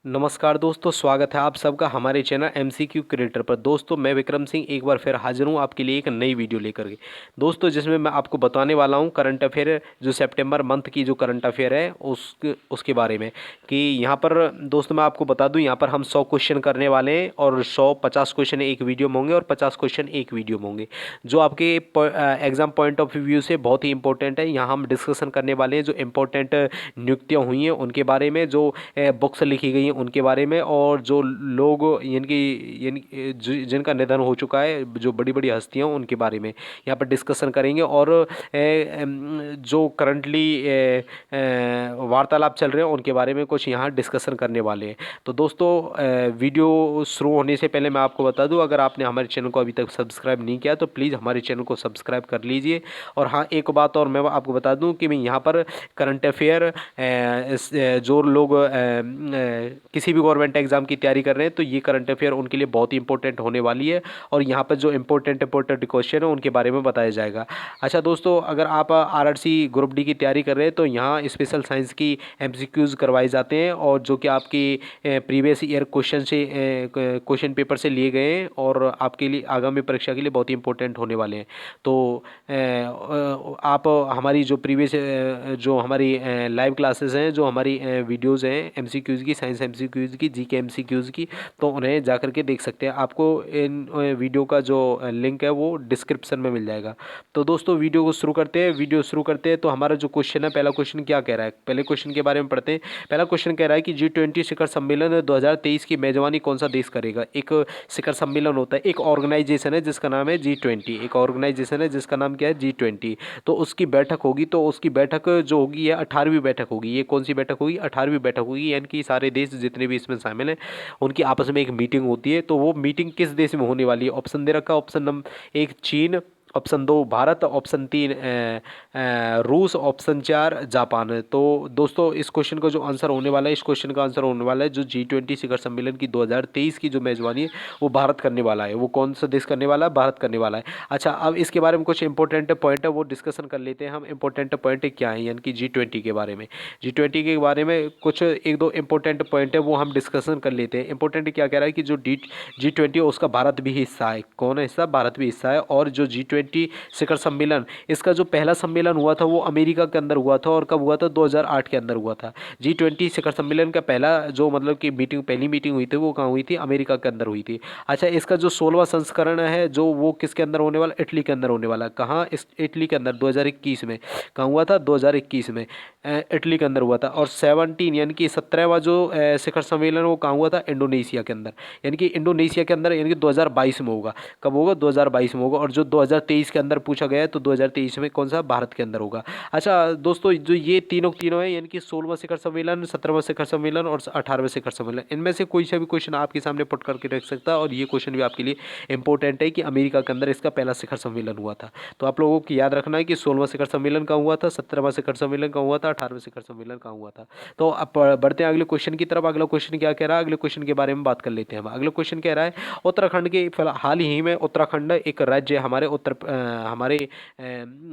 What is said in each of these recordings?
नमस्कार दोस्तों, स्वागत है आप सबका हमारे चैनल एमसीक्यू क्रिएटर पर। दोस्तों, मैं विक्रम सिंह एक बार फिर हाजिर हूँ आपके लिए एक नई वीडियो लेकर के। दोस्तों, जिसमें मैं आपको बताने वाला हूँ करंट अफेयर, जो सितंबर मंथ की जो करंट अफेयर है उसके बारे में। कि यहाँ पर दोस्तों मैं आपको बता दूँ, यहाँ पर हम 100 क्वेश्चन करने वाले हैं और 50 क्वेश्चन एक वीडियो में होंगे और 50 क्वेश्चन एक वीडियो में होंगे, जो आपके एग्जाम पॉइंट ऑफ व्यू से बहुत ही इंपॉर्टेंट है। यहाँ हम डिस्कशन करने वाले हैं जो इंपॉर्टेंट नियुक्तियाँ हुई हैं उनके बारे में, जो बुक्स लिखी गई हैं उनके बारे में, और जो लोग जिनका निधन हो चुका है, जो बड़ी बड़ी हस्तियां उनके बारे में यहाँ पर डिस्कशन करेंगे। और जो करंटली वार्तालाप चल रहे हैं उनके बारे में कुछ यहाँ डिस्कशन करने वाले हैं। तो दोस्तों, वीडियो शुरू होने से पहले मैं आपको बता दूं, अगर आपने हमारे चैनल को अभी तक सब्सक्राइब नहीं किया तो प्लीज़ हमारे चैनल को सब्सक्राइब कर लीजिए। और हाँ, एक बात और मैं आपको बता दूं कि मैं यहाँ पर करंट अफेयर जो लोग किसी भी गवर्नमेंट एग्जाम की तैयारी कर रहे हैं तो ये करंट अफेयर उनके लिए बहुत ही इंपॉर्टेंट होने वाली है। और यहाँ पर जो इंपॉर्टेंट क्वेश्चन है उनके बारे में बताया जाएगा। अच्छा दोस्तों, अगर आप आरआरसी ग्रुप डी की तैयारी कर रहे हैं तो यहाँ स्पेशल साइंस की एमसीक्यूज करवाए जाते हैं, और जो कि आपकी प्रीवियस ईयर क्वेश्चन पेपर से लिए गए हैं और आपके लिए आगामी परीक्षा के लिए बहुत ही इंपॉर्टेंट होने वाले हैं। तो आप हमारी जो प्रीवियस जो हमारी लाइव क्लासेस हैं, जो हमारी वीडियोज़ हैं एमसीक्यूज़ की, साइंस एमसीक्यूज़ की, जीके एमसीक्यूज़ की, तो उन्हें जा करके देख सकते हैं। आपको इन वीडियो का जो लिंक है वो डिस्क्रिप्शन में मिल जाएगा। तो दोस्तों, वीडियो को शुरू करते हैं। वीडियो शुरू करते हैं तो हमारा जो क्वेश्चन है, पहला क्वेश्चन क्या कह रहा है, पहले क्वेश्चन के बारे में पढ़ते हैं। पहला क्वेश्चन कह रहा है कि G20 शिखर सम्मेलन 2023 की मेजबानी कौन सा देश करेगा। एक शिखर सम्मेलन होता है, एक ऑर्गेनाइजेशन है जिसका नाम है G20, एक ऑर्गेनाइजेशन है जिसका नाम क्या है, G20। तो उसकी बैठक होगी, तो उसकी बैठक जो होगी ये 18वीं बैठक होगी। ये कौन सी बैठक होगी, 18वीं बैठक होगी। यानी कि सारे देश जितने भी इसमें शामिल हैं उनकी आपस में एक मीटिंग होती है। तो वो मीटिंग किस देश में होने वाली है, ऑप्शन दे रखा, ऑप्शन नंबर 1 चीन, ऑप्शन 2 भारत, ऑप्शन 3 रूस, ऑप्शन 4 जापान। तो दोस्तों, इस क्वेश्चन का जो आंसर होने वाला है, इस क्वेश्चन का आंसर होने वाला है जो G20 शिखर सम्मेलन की 2023 की जो मेजबानी है वो भारत करने वाला है। वो कौन सा देश करने वाला है, भारत करने वाला है। अच्छा, अब इसके बारे में कुछ इंपॉर्टेंट पॉइंट है वो डिस्कशन कर लेते हैं हम। इंपॉर्टेंट पॉइंट क्या है, यानी कि G20 के बारे में, G20 के बारे में कुछ एक दो इंपॉर्टेंट पॉइंट है वो हम डिस्कशन कर लेते हैं। इंपॉर्टेंट क्या कह रहा है कि जो G20 उसका भारत भी हिस्सा है। कौन है हिस्सा, भारत भी हिस्सा है। और जो G20 शिखर सम्मेलन, इसका जो पहला सम्मेलन हुआ था वो अमेरिका के अंदर हुआ था, और कब हुआ था, 2008 के अंदर हुआ था। G20 शिखर सम्मेलन का पहला जो मतलब कि पहली मीटिंग हुई थी वो कहाँ हुई थी, अमेरिका के अंदर हुई थी। अच्छा, इसका जो 16वां संस्करण है जो वो किसके अंदर होने वाला, इटली के अंदर होने वाला। कहाँ, इटली के अंदर 2021 में। कहाँ हुआ था, 2021 में इटली के अंदर हुआ था। और 17 यानी कि 17वां जो शिखर सम्मेलन वो कहाँ हुआ था, इंडोनेशिया के अंदर। यानी कि इंडोनेशिया के अंदर, यानी कि 2022 में होगा। कब होगा, 2022 में होगा। और जो 2023 के अंदर पूछा गया है तो 2023 में कौन सा, भारत के अंदर होगा। अच्छा दोस्तों, जो ये तीनों है, यानी कि 16वां शिखर सम्मेलन, 17वां शिखर सम्मेलन और 18वां शिखर सम्मेलन, इनमें से कोई सा भी क्वेश्चन आपके सामने पुट करके रख सकता है। और ये क्वेश्चन भी आपके लिए इंपॉर्टेंट है कि अमेरिका के अंदर इसका पहला शिखर सम्मेलन हुआ था। तो आप लोगों को याद रखना है कि 16वां शिखर सम्मेलन कहाँ हुआ था, 17वां शिखर सम्मेलन कहाँ हुआ था, 18वां शिखर सम्मेलन कहाँ हुआ था। तो अब बढ़ते हैं अगले क्वेश्चन की तरफ। अगला क्वेश्चन क्या कह रहा है, अगले क्वेश्चन के बारे में बात कर लेते हैं हम। अगला क्वेश्चन कह रहा है, उत्तराखंड के हाल ही में, उत्तराखंड एक राज्य है हमारे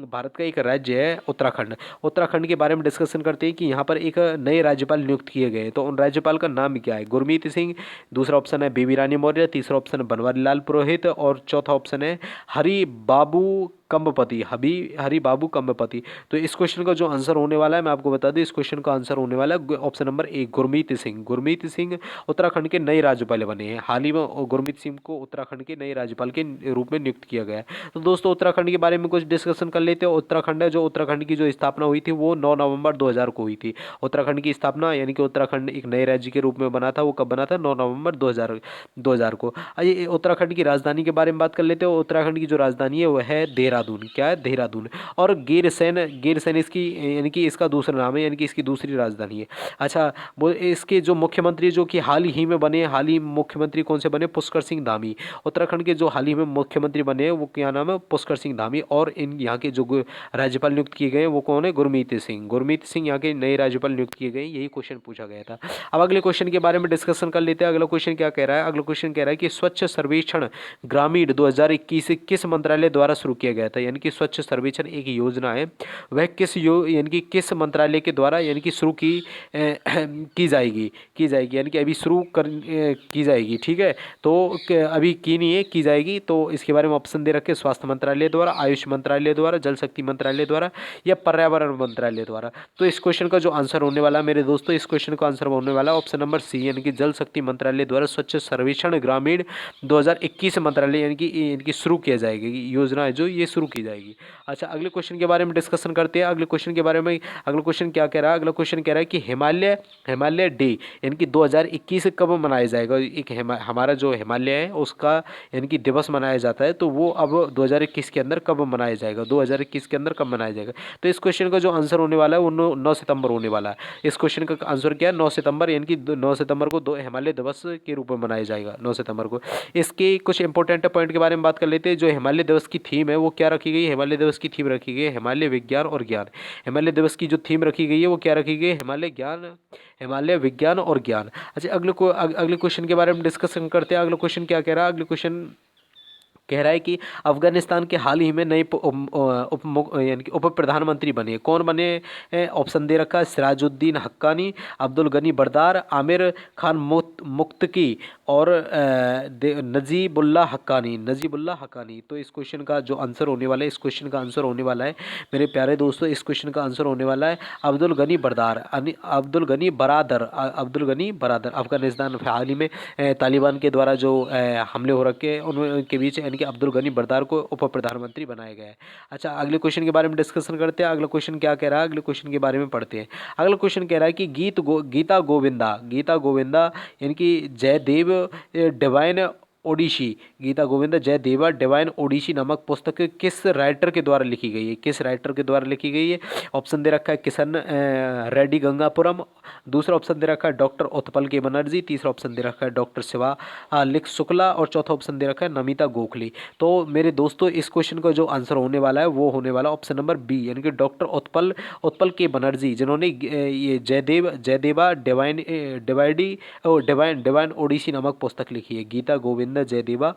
भारत का एक राज्य है उत्तराखंड। उत्तराखंड के बारे में डिस्कशन करते हैं कि यहाँ पर एक नए राज्यपाल नियुक्त किए गए हैं। तो उन राज्यपाल का नाम क्या है, गुरमीत सिंह, दूसरा ऑप्शन है बेबी रानी मौर्य, तीसरा ऑप्शन है बनवारी लाल पुरोहित, और चौथा ऑप्शन है हरि बाबू कंबपति, हरि बाबू कंबपति। तो इस क्वेश्चन का जो आंसर होने वाला है, मैं आपको बता दूं, इस क्वेश्चन का आंसर होने वाला है ऑप्शन नंबर 1 गुरमीत सिंह। गुरमीत सिंह उत्तराखंड के नए राज्यपाल बने हैं। हाल ही में गुरमीत सिंह को उत्तराखंड के नए राज्यपाल के रूप में नियुक्त किया गया है। तो दोस्तों, उत्तराखंड के बारे में कुछ डिस्कशन कर लेते हैं। उत्तराखंड की जो स्थापना हुई थी वो 9 नवंबर 2000 को हुई थी। उत्तराखंड की स्थापना, यानी कि उत्तराखंड एक नए राज्य के रूप में बना था, वो कब बना था, 9 नवंबर 2000 को। आइए उत्तराखंड की राजधानी के बारे में बात कर लेते हैं। उत्तराखंड की जो राजधानी है वो है देहरादून। क्या है, देहरादून। और गिरसैन इसकी, यानी कि इसका दूसरा नाम है, यानी कि इसकी दूसरी राजधानी है। अच्छा, वो इसके जो मुख्यमंत्री जो कि हाल ही में बने, हाल ही मुख्यमंत्री कौन से बने, पुष्कर सिंह धामी। उत्तराखंड के जो हाल ही में मुख्यमंत्री बने हैं वो क्या नाम है, पुष्कर सिंह धामी। और इन यहाँ के जो राज्यपाल नियुक्त किए गए वो कौन है, गुरमीत सिंह। गुरमीत सिंह यहाँ के नए राज्यपाल नियुक्त किए गए, यही क्वेश्चन पूछा गया था। अब अगले क्वेश्चन के बारे में डिस्कशन कर लेते हैं। अगला क्वेश्चन क्या कह रहा है, अगला क्वेश्चन कह रहा है कि स्वच्छ सर्वेक्षण ग्रामीण 2021 किस मंत्रालय द्वारा शुरू किया गया गया था, यानी कि स्वच्छ सर्वेक्षण एक योजना है, वह यानी कि किस मंत्रालय के द्वारा यानी कि शुरू की जाएगी यानी कि अभी शुरू की जाएगी। ठीक है, तो अभी की नहीं है, की जाएगी। तो इसके बारे में ऑप्शन दे रखे, स्वास्थ्य मंत्रालय द्वारा, आयुष मंत्रालय द्वारा, जल शक्ति मंत्रालय द्वारा या पर्यावरण मंत्रालय द्वारा। तो इस क्वेश्चन का जो आंसर होने वाला है मेरे दोस्तों, इस क्वेश्चन का आंसर होने वाला है ऑप्शन नंबर सी, यानी कि जल शक्ति मंत्रालय द्वारा स्वच्छ सर्वेक्षण ग्रामीण 2021 मंत्रालय यानी कि इनकी शुरू किया जाएगी, योजना है जो ये शुरू की जाएगी। अच्छा, अगले क्वेश्चन के बारे में डिस्कशन करते हैं। अगले क्वेश्चन के बारे में, अगला क्वेश्चन क्या कह रहा है, अगला क्वेश्चन कह रहा है कि हिमालय डे यानी कि 2021 कब मनाया जाएगा। एक हमारा जो हिमालय है उसका यानी कि दिवस मनाया जाता है, तो वो अब 2021 के अंदर कब मनाया जाएगा, 2021 के अंदर कब मनाया जाएगा। तो इस क्वेश्चन का जो आंसर होने वाला है वो 9 सितंबर होने वाला है। इस क्वेश्चन का आंसर क्या है, 9 सितंबर, यानी कि 9 सितंबर को हिमालय दिवस के रूप में मनाया जाएगा, 9 सितंबर को। इसके कुछ इंपॉर्टेंट पॉइंट के बारे में बात कर लेते हैं। जो हिमालय दिवस की थीम है वो क्या रखी गई है, हिमालय दिवस की थीम रखी गई है हिमालय विज्ञान और ज्ञान। हिमालय दिवस की जो थीम रखी गई है वो क्या रखी गई है, हिमालय विज्ञान और ज्ञान। अच्छा, अगले क्वेश्चन के बारे में डिस्कशन करते हैं। अगला क्वेश्चन क्या कह रहा है, अगले क्वेश्चन कह रहा है कि अफगानिस्तान के हाल ही में नए यानी कि उप प्रधानमंत्री बने, कौन बने। ऑप्शन दे रखा है, सिराजुद्दीन हक्कानी, अब्दुल गनी बरदार, आमिर खान मुक्तकी और नजीबुल्लाह हक्कानी। तो इस क्वेश्चन का जो आंसर होने वाला है, इस क्वेश्चन का आंसर होने वाला है मेरे प्यारे दोस्तों, इस क्वेश्चन का आंसर होने वाला है अब्दुल गनी बरादर। अफगानिस्तान हाल ही में तालिबान के द्वारा जो हमले हो रखे हैं उनके बीच यानी कि अब्दुल गनी बरदार को उप प्रधानमंत्री बनाया गया है। अच्छा, अगले क्वेश्चन के बारे में डिस्कशन करते हैं। अगला क्वेश्चन क्या कह रहा है, अगले क्वेश्चन के बारे में पढ़ते हैं। अगला क्वेश्चन कह रहा है कि गीता गोविंदा यानी कि जयदेव डिवाइन ओडिसी, गीता गोविंदा जयदेवा डिवाइन ओडिसी नामक पुस्तक किस राइटर के द्वारा लिखी गई है, किस राइटर के द्वारा लिखी गई है। ऑप्शन दे रखा है किशन रेड्डी गंगापुरम, दूसरा ऑप्शन दे रखा है डॉक्टर उत्पल के बनर्जी, तीसरा ऑप्शन दे रखा है डॉक्टर शिवा लिख शुक्ला और चौथा ऑप्शन दे रखा है नमिता गोखले। तो मेरे दोस्तों, इस क्वेश्चन का जो आंसर होने वाला है वो होने वाला ऑप्शन नंबर बी, यानी कि डॉक्टर उत्पल के बनर्जी, जिन्होंने ये जयदेवा डिवाइन ओडिसी नामक पुस्तक लिखी है। गीता गोविंदा जयदेवा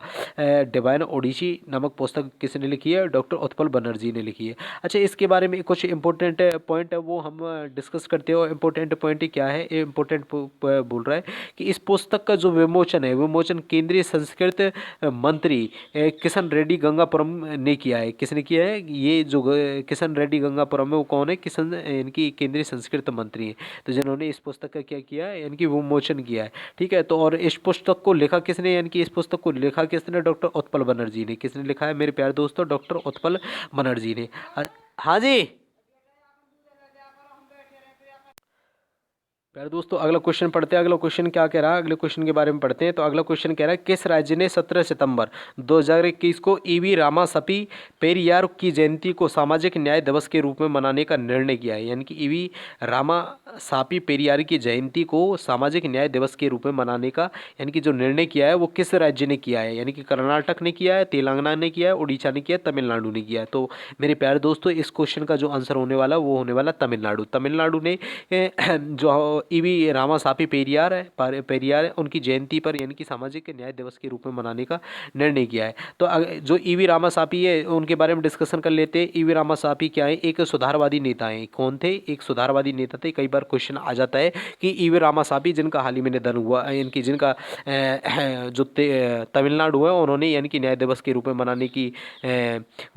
डिवाइन ओडिसी नामक पुस्तक किसने लिखी है, डॉक्टर उत्पल बनर्जी ने लिखी है। अच्छा, इसके बारे में कुछ इंपॉर्टेंट पॉइंट है वो हम डिस्कस करते हो। इंपॉर्टेंट पॉइंट क्या है, इंपॉर्टेंट बोल रहा है कि इस पुस्तक का जो विमोचन केंद्रीय संस्कृत मंत्री किशन रेड्डी गंगापुरम ने किया है। किसने किया है, ये जो किशन रेड्डी गंगापुरम है वो कौन है, किशन इनकी केंद्रीय संस्कृत मंत्री हैं, तो जिन्होंने इस पुस्तक का क्या किया है, यानी कि विमोचन किया है। ठीक है, तो और इस पुस्तक को लिखा किसने, यानी कि इस पुस्तक को लिखा किसने, डॉक्टर उत्पल बनर्जी ने। किसने लिखा है मेरे प्यारे दोस्तों, डॉक्टर उत्पल बनर्जी ने। हाँ जी प्यारे दोस्तों, अगला क्वेश्चन पढ़ते हैं। अगला क्वेश्चन क्या कह रहा है, अगले क्वेश्चन के बारे में पढ़ते हैं। तो अगला क्वेश्चन कह रहा है किस राज्य ने 17 सितंबर 2021 को ईवी रामासापी पेरियार की जयंती को सामाजिक न्याय दिवस के रूप में मनाने का निर्णय किया है। यानी कि ईवी रामासापी पेरियार की जयंती को सामाजिक न्याय दिवस के रूप में मनाने का यानी कि जो निर्णय किया है वो किस राज्य ने किया है, यानी कि कर्नाटक ने किया है, तेलंगाना ने किया है, उड़ीसा ने किया है, तमिलनाडु ने किया है। तो मेरे प्यारे दोस्तों, इस क्वेश्चन का जो आंसर होने वाला वो होने वाला तमिलनाडु ने जो ईवी रामासापी पेरियार है उनकी जयंती पर यानी कि सामाजिक न्याय दिवस के रूप में मनाने का निर्णय किया है। तो जो ईवी रामासापी है उनके बारे में डिस्कशन कर लेते हैं। ईवी रामासापी क्या है, एक सुधारवादी नेता है। कौन थे, एक सुधारवादी नेता थे। कई बार क्वेश्चन आ जाता है कि ईवी रामासापी जिनका हाल ही में निधन हुआ, इनकी जिनका जो तमिलनाडु है उन्होंने यानी कि न्याय दिवस के रूप में मनाने की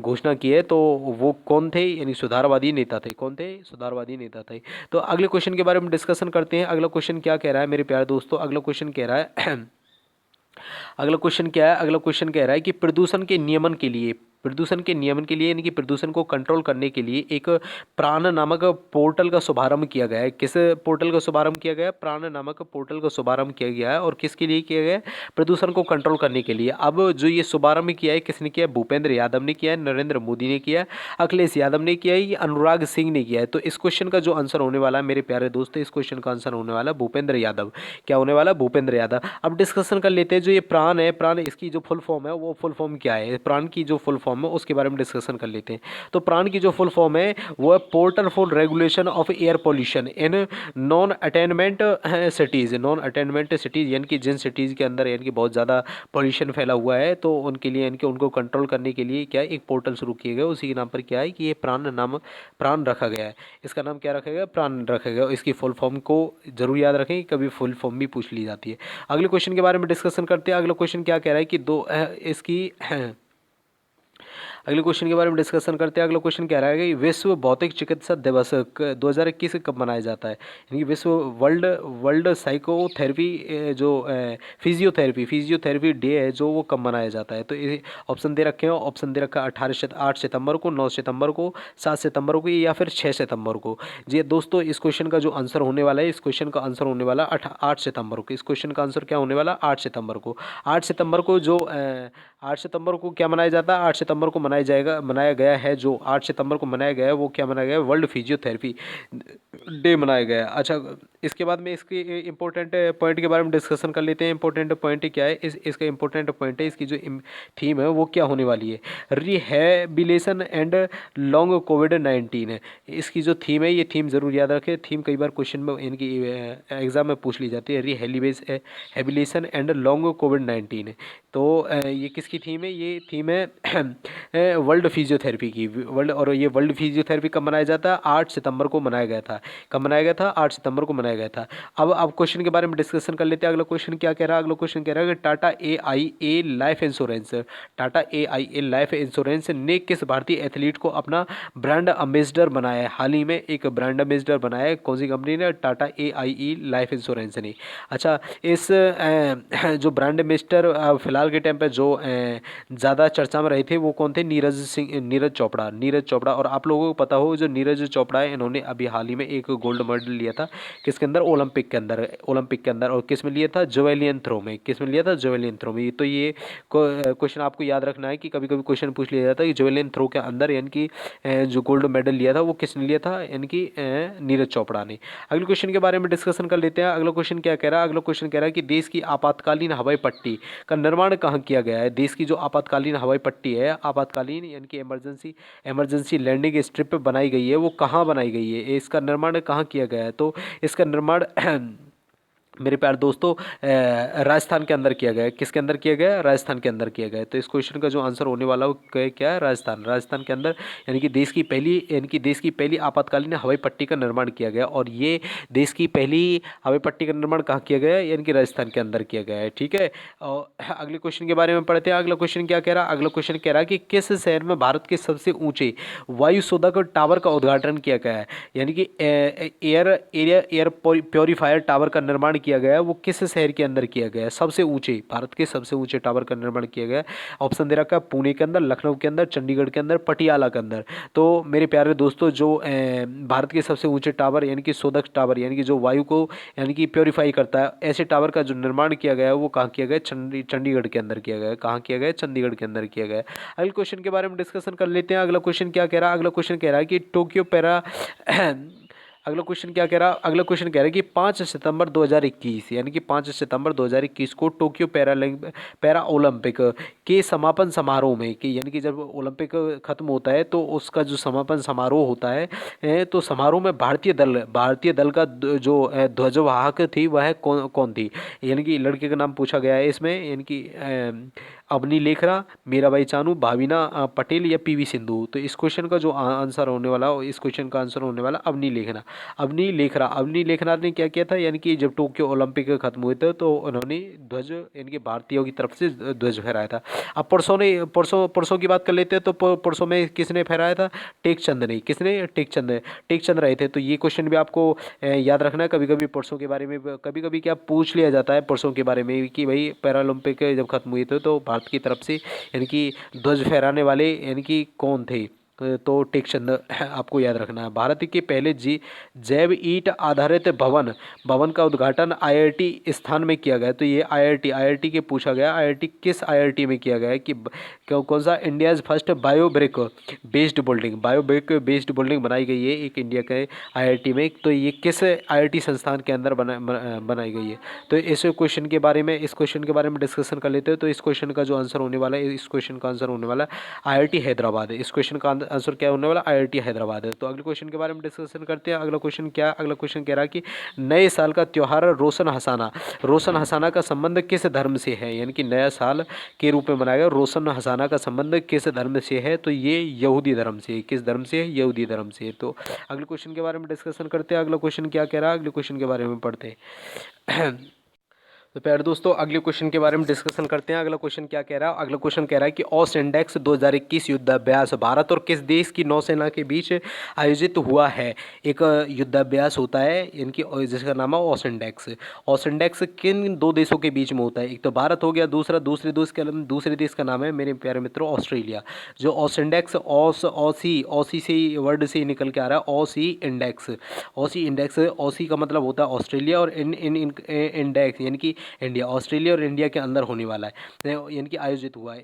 घोषणा की है, तो वो कौन थे, यानी सुधारवादी नेता थे। कौन थे, सुधारवादी नेता थे। तो अगले क्वेश्चन के बारे में डिस्कशन करते हैं। अगला क्वेश्चन क्या कह रहा है मेरे प्यारे दोस्तों, अगला क्वेश्चन कह रहा है अगला क्वेश्चन क्या है, अगला क्वेश्चन कह रहा है कि प्रदूषण के नियमन के लिए यानी कि प्रदूषण को कंट्रोल करने के लिए एक प्राण नामक पोर्टल का शुभारंभ किया गया है। किस पोर्टल का शुभारंभ किया गया है, प्राण नामक पोर्टल का शुभारंभ किया गया है। और किसके लिए किया गया है, प्रदूषण को कंट्रोल करने के लिए। अब जो ये शुभारंभ किया है किसने किया है, भूपेंद्र यादव ने किया है, नरेंद्र मोदी ने किया है, अखिलेश यादव ने किया है, ये अनुराग सिंह ने किया है। तो इस क्वेश्चन का जो आंसर होने वाला है मेरे प्यारे दोस्तों, इस क्वेश्चन का आंसर होने वाला भूपेंद्र यादव। क्या होने वाला, भूपेंद्र यादव। अब डिस्कशन कर लेते हैं जो ये प्राण है, प्राण इसकी जो फुल फॉर्म है वो फुल फॉर्म क्या है, प्राण की जो फुल फॉर्म फॉर्म है उसके बारे में डिस्कशन कर लेते हैं। तो प्राण की जो फुल फॉर्म है वो है portal for regulation of air pollution in non attainment cities. Non attainment cities यानी कि जिन सिटीज़ के अंदर यानी कि बहुत ज़्यादा पोल्यूशन फैला हुआ है, तो उनके लिए यानी कि उनको कंट्रोल करने के लिए क्या है, एक पोर्टल शुरू किया गया, उसी के नाम पर क्या है कि ये प्राण रखा गया है। इसका नाम क्या रखा गया, प्राण रखा गया। इसकी फुल फॉर्म को जरूर याद रखें, कभी फुल फॉर्म भी पूछ ली जाती है। अगले क्वेश्चन के बारे में डिस्कशन करते हैं। अगला क्वेश्चन क्या कह रहा है कि इसकी अगले क्वेश्चन के बारे में डिस्कशन करते हैं। अगला क्वेश्चन कह रहा है कि विश्व भौतिक चिकित्सा दिवस 2021 कब मनाया जाता है, यानी विश्व वर्ल्ड वर्ल्ड साइकोथेरेपी जो फिजियोथेरेपी डे है जो वो कब मनाया जाता है। तो ये ऑप्शन दे रखे हैं, ऑप्शन दे रखा है 8 सितंबर को, 9 सितंबर को, 7 सितंबर को या फिर 6 सितंबर को। जी दोस्तों, इस क्वेश्चन का जो आंसर होने वाला है, इस क्वेश्चन का आंसर होने वाला 8 सितंबर को। इस क्वेश्चन का आंसर क्या होने वाला, 8 सितंबर को। 8 सितंबर को जो 8 सितंबर को क्या मनाया जाता है, 8 सितंबर को मनाया गया है, जो 8 सितंबर को मनाया गया है वो क्या मनाया गया है, वर्ल्ड फिजियोथेरेपी डे मनाया गया है। अच्छा, इसके बाद में इसके इंपॉर्टेंट पॉइंट के बारे में डिस्कशन कर लेते हैं। इंपॉर्टेंट पॉइंट क्या है, इसका इंपॉर्टेंट पॉइंट है, इसकी जो थीम है वो क्या होने वाली है, रिहेबिलिटेशन एंड लॉन्ग कोविड-19 है। इसकी जो थीम है, ये थीम जरूर याद रखें। थीम कई बार क्वेश्चन में इनकी एग्जाम में पूछ ली जाती है, रिहेबिलिटेशन एंड लॉन्ग कोविड-19 है। तो ये किसकी थीम है, ये थीम है वर्ल्ड फिजियोथेरेपी की। और ये वर्ल्ड फिजियोथेरेपी कब मनाया जाता है, 8 सितंबर को मनाया गया था। कब मनाया गया था, 8 सितंबर को मनाया गया था। अब क्वेश्चन के बारे में डिस्कशन कर लेते हैं। अगला क्वेश्चन क्या कह रहा है, अगला क्वेश्चन कह रहा है कि टाटा AIA लाइफ इंश्योरेंस ने किस भारतीय एथलीट को अपना ब्रांड एम्बेसडर बनाया है। हाल ही में एक ब्रांड एम्बेसडर बनाया है, कौन सी कंपनी ने, टाटा AIA लाइफ इंश्योरेंस ने। अच्छा, इस जो ब्रांड एम्बेसडर फिलहाल के टाइम पे जो ज़्यादा चर्चा में रहे थे वो कौन थे, नीरज चोपड़ा। और आप लोगों को पता हो जो नीरज चोपड़ा है, इन्होंने अभी हाल ही में एक गोल्ड मेडल लिया था, किसके अंदर, ओलंपिक के अंदर। और किस में लिया था, जेवेलियन थ्रो में। किस में लिया था, जेवेलियन थ्रो में। तो ये क्वेश्चन आपको याद रखना है कि कभी कभी क्वेश्चन पूछ लिया जाता है कि जेवेलियन थ्रो के अंदर यानी कि जो गोल्ड मेडल लिया था वो किसने लिया था, यानी कि नीरज चोपड़ा ने। अगले क्वेश्चन के बारे में डिस्कशन कर लेते हैं। अगला क्वेश्चन क्या कह रहा है, अगला क्वेश्चन कह रहा है कि देश की आपातकालीन हवाई पट्टी का निर्माण कहाँ किया गया है। देश की जो आपातकालीन हवाई पट्टी है, आपातकालीन यानी कि इमरजेंसी लैंडिंग स्ट्रिप बनाई गई है, वो कहाँ बनाई गई है, इसका निर्माण कहाँ किया गया है। तो इसका निर्माण मेरे प्यारे दोस्तों राजस्थान के अंदर किया गया है। किसके अंदर किया गया है, राजस्थान के अंदर किया गया है। तो इस क्वेश्चन का जो आंसर होने वाला है क्या है, राजस्थान के अंदर, यानी कि देश की पहली आपातकालीन हवाई पट्टी का निर्माण किया गया। और ये देश की पहली हवाई पट्टी का निर्माण कहाँ किया गया है, यानी कि राजस्थान के अंदर किया गया है। ठीक है, और अगले क्वेश्चन के बारे में पढ़ते हैं। अगला क्वेश्चन क्या कह रहा है, अगला क्वेश्चन कह रहा है कि किस शहर में भारत के सबसे ऊंचे वायुशोधक टावर का उद्घाटन किया गया है, यानी कि एयर प्योरीफायर टावर का निर्माण किया गया है, वो किस शहर के अंदर किया गया है, सबसे ऊंचे, भारत के सबसे ऊंचे टावर का निर्माण किया गया है। ऑप्शन दे रखा है पुणे के अंदर, लखनऊ के अंदर, चंडीगढ़ के अंदर, पटियाला के अंदर। तो मेरे प्यारे दोस्तों, जो भारत के सबसे ऊंचे टावर यानी कि शोधक टावर, यानी कि जो वायु को यानी कि प्योरीफाई करता है, ऐसे टावर का जो निर्माण किया गया है वो कहाँ किया गया है, चंडीगढ़ के अंदर किया गया है। कहाँ किया गया है, चंडीगढ़ के अंदर किया गया है। अगले क्वेश्चन के बारे में डिस्कशन कर लेते हैं। अगला क्वेश्चन क्या कह रहा है, अगला क्वेश्चन कह रहा है कि अगला क्वेश्चन क्या कह रहा है, अगला क्वेश्चन कह रहा है कि 5 सितंबर 2021 यानी कि 5 सितंबर 2021 को टोक्यो पैरा ओलंपिक के समापन समारोह में, कि यानी कि जब ओलंपिक खत्म होता है तो उसका जो समापन समारोह होता है, तो समारोह में भारतीय दल का जो ध्वजवाहक थी वह कौन थी, यानी कि लड़के का नाम पूछा गया है इसमें, यानी कि अवनी लेखरा, मीराबाई चानू, भाविना पटेल या PV सिंधु। तो इस क्वेश्चन का जो आंसर होने वाला, इस क्वेश्चन का आंसर होने वाला अवनी लेखरा ने क्या किया था, यानी कि जब टोक्यो ओलंपिक खत्म हुए थे तो उन्होंने ध्वज यानी कि भारतीयों की तरफ से ध्वज फहराया था। अब परसों की बात कर लेते हैं। तो परसों में किसने फहराया था, टेकचंद ने। किसने, टेकचंद रहे थे। तो ये क्वेश्चन भी आपको याद रखना है। कभी कभी परसों के बारे में कभी कभी क्या पूछ लिया जाता है परसों के बारे में कि भाई पैरालंपिक जब खत्म हुए थे तो भारत की तरफ से यानी कि ध्वज फहराने वाले यानी कि कौन थे। तो टेकचंद आपको याद रखना है। भारत के पहले जैव ईंट आधारित भवन का उद्घाटन आईआईटी स्थान में किया गया। तो ये आईआईटी के पूछा गया, आईआईटी किस आईआईटी में किया गया है कि कौन सा इंडियाज फर्स्ट बायोब्रिक बेस्ड बिल्डिंग बनाई गई है एक इंडिया के आईआईटी में। तो ये किस आईआईटी संस्थान के अंदर बनाई गई है। तो इस क्वेश्चन के बारे में डिस्कशन कर लेते हैं। तो इस क्वेश्चन का जो आंसर होने वाला है, इस क्वेश्चन का आंसर होने वाला है आईआईटी हैदराबाद है। इस क्वेश्चन का आंसर क्या होने वाला, आईआईटी हैदराबाद है। तो अगले क्वेश्चन के बारे में डिस्कशन करते हैं। अगला क्वेश्चन कह रहा है कि नए साल का त्योहार रोशन हसाना का संबंध किस धर्म से है, यानी कि नया साल के रूप में मनाया गया रोशन हसाना का संबंध किस धर्म से है। तो ये यहूदी धर्म से। किस धर्म से है, यहूदी धर्म से। तो अगले क्वेश्चन के बारे में डिस्कशन करते हैं। अगला क्वेश्चन क्या कह रहा है, अगले क्वेश्चन के बारे में पढ़ते हैं। तो प्यारे दोस्तों, अगले क्वेश्चन के बारे में डिस्कशन करते हैं। अगला क्वेश्चन क्या कह रहा है, अगला क्वेश्चन कह रहा है कि ओस इंडेक्स 2021 युद्धाभ्यास भारत और किस देश की नौसेना के बीच आयोजित हुआ है। एक युद्धाभ्यास होता है इनकी, जिसका नाम है ओस इंडेक्स। ओस इंडेक्स किन दो देशों के बीच में होता है, एक तो भारत हो गया, दूसरे देश का नाम है मेरे प्यारे मित्रों ऑस्ट्रेलिया। जो ओस इंडेक्स ऑसी से वर्ड से निकल के आ रहा है, ऑसी इंडेक्स। ऑसी का मतलब होता है ऑस्ट्रेलिया, और इंडेक्स यानी कि इंडिया। ऑस्ट्रेलिया और इंडिया के अंदर होने वाला है, यानी कि आयोजित हुआ है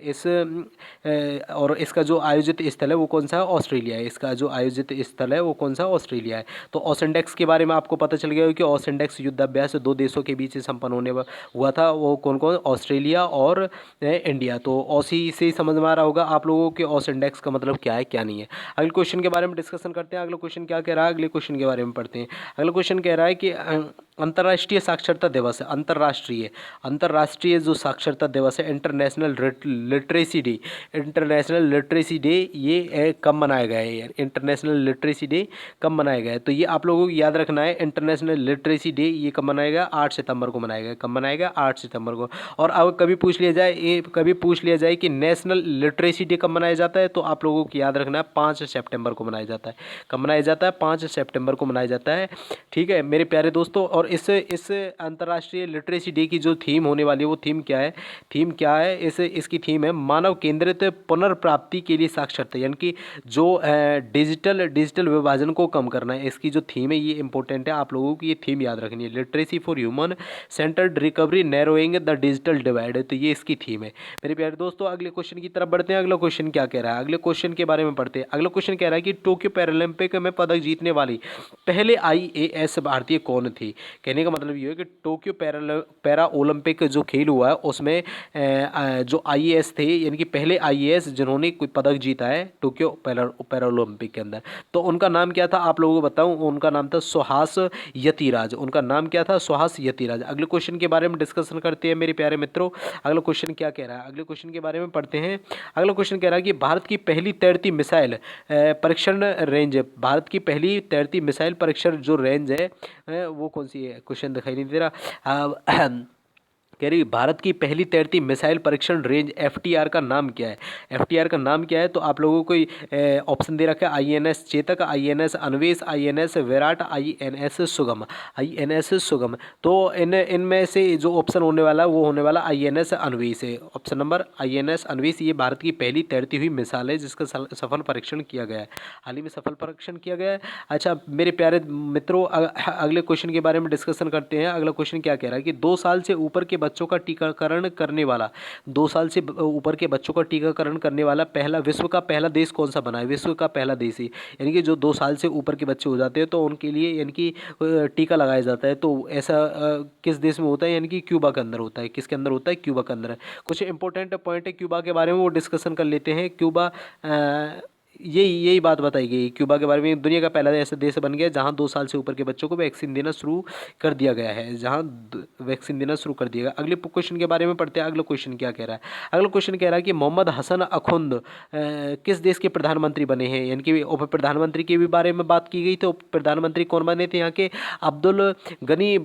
और इसका जो आयोजित स्थल है वो कौन सा है, ऑस्ट्रेलिया है। इसका जो आयोजित स्थल है वो कौन सा, ऑस्ट्रेलिया है। तो ओसेंडेक्स के बारे में आपको पता चल गया हो कि ओसेंडेक्स युद्धाभ्यास दो देशों के बीच संपन्न हुआ था। वो कौन कौन, ऑस्ट्रेलिया और इंडिया। तो ऑसी से समझ में आ रहा होगा आप लोगों के ओसेंडेक्स का मतलब क्या है क्या नहीं है। अगले क्वेश्चन के बारे में डिस्कशन करते हैं। अगला क्वेश्चन क्या कह रहा है, अगले क्वेश्चन के बारे में पढ़ते हैं। अगला क्वेश्चन कह रहा है कि अंतर्राष्ट्रीय साक्षरता दिवस है, अंतर्राष्ट्रीय जो साक्षरता दिवस है, इंटरनेशनल लिटरेसी डे, ये कब मनाया गया है यार, इंटरनेशनल लिटरेसी डे कब मनाया गया है। तो ये आप लोगों को याद रखना है, इंटरनेशनल लिटरेसी डे ये कब मनाया गया, 8 सितंबर को मनाया गया। कब मनाया गया, 8 सितंबर को। और अब कभी पूछ लिया जाए कि नेशनल लिटरेसी डे कब मनाया जाता है, तो आप लोगों को याद रखना है 5 सितंबर को मनाया जाता है। कब मनाया जाता है, 5 सितंबर को मनाया जाता है। ठीक है मेरे प्यारे दोस्तों। और इस अंतर्राष्ट्रीय लिटरेसी डे की जो थीम होने वाली है वो थीम क्या है, इसकी थीम है मानव केंद्रित पुनर्प्राप्ति के लिए साक्षरता, यानी कि जो डिजिटल विभाजन को कम करना है। इसकी जो थीम है ये इंपॉर्टेंट है, आप लोगों को ये थीम याद रखनी है, literacy for human centred recovery narrowing the digital divide है। तो ये इसकी थीम है मेरे प्यारे दोस्तों। अगले क्वेश्चन की तरफ बढ़ते हैं। अगला क्वेश्चन क्या कह रहा है, अगले क्वेश्चन के बारे में पढ़ते हैं। अगला क्वेश्चन कह रहा है कि टोक्यो पैरालंपिक में पदक जीतने वाली पहले आईएएस भारतीय कौन थी। कहने का मतलब ये है कि टोक्यो पैरा ओलंपिक जो खेल हुआ है उसमें जो आईएएस थे, यानी कि पहले आईएएस जिन्होंने कोई पदक जीता है टोक्यो पैरा ओलंपिक के अंदर, तो उनका नाम क्या था आप लोगों को बताऊं। उनका नाम था सुहास यतिराज। उनका नाम क्या था, सुहास यतिराज। अगले क्वेश्चन के बारे में डिस्कशन करते हैं मेरे प्यारे मित्रों। अगला क्वेश्चन क्या कह रहा है, अगले क्वेश्चन के बारे में पढ़ते हैं। अगला क्वेश्चन कह रहा है कि भारत की पहली तैरती मिसाइल परीक्षण रेंज, भारत की पहली तैरती मिसाइल परीक्षण जो रेंज है वो कौन सी है। क्वेश्चन दिखाई नहीं दे रहा। कह रही भारत की पहली तैरती मिसाइल परीक्षण रेंज एफटीआर का नाम क्या है। एफटीआर का नाम क्या है, तो आप लोगों को ऑप्शन दे रखा है INS Chetak, INS Anvesh, INS Virat, INS सुगम। तो इनमें से जो ऑप्शन होने वाला है वो होने वाला आईएनएस अन्वेष है। ऑप्शन नंबर आईएनएस अन्वेष ये भारत की पहली तैरती हुई मिसाइल है जिसका सफल परीक्षण किया गया है, हाल ही में सफल परीक्षण किया गया है। अच्छा मेरे प्यारे मित्रों, अगले क्वेश्चन के बारे में डिस्कशन करते हैं। अगला क्वेश्चन क्या कह रहा है कि 2 साल से ऊपर के बच्चों का टीकाकरण करने वाला, 2 साल से ऊपर के बच्चों का टीकाकरण करने वाला विश्व का पहला देश कौन सा बना है। विश्व का पहला देश ही, यानी कि जो 2 साल से ऊपर के बच्चे हो जाते हैं तो उनके लिए यानी कि टीका लगाया जाता है। तो ऐसा किस देश में होता है, यानी कि क्यूबा के अंदर होता है। किसके अंदर होता है, क्यूबा के अंदर है। कुछ इंपॉर्टेंट पॉइंट है क्यूबा के बारे में, वो डिस्कशन कर लेते हैं। क्यूबा यही बात बताई गई क्यूबा के बारे में, दुनिया का पहला ऐसा देश बन गया जहां 2 साल से ऊपर के बच्चों को वैक्सीन देना शुरू कर दिया गया है, अगले क्वेश्चन के बारे में पढ़ते हैं। अगला क्वेश्चन क्या कह रहा है, अगला क्वेश्चन कह रहा है कि मोहम्मद हसन अखुंद किस देश के प्रधानमंत्री बने हैं, यानी कि उप प्रधानमंत्री के भी बारे में बात की गई। तो प्रधानमंत्री कौन बने थे यहाँ के, अब्दुल गनी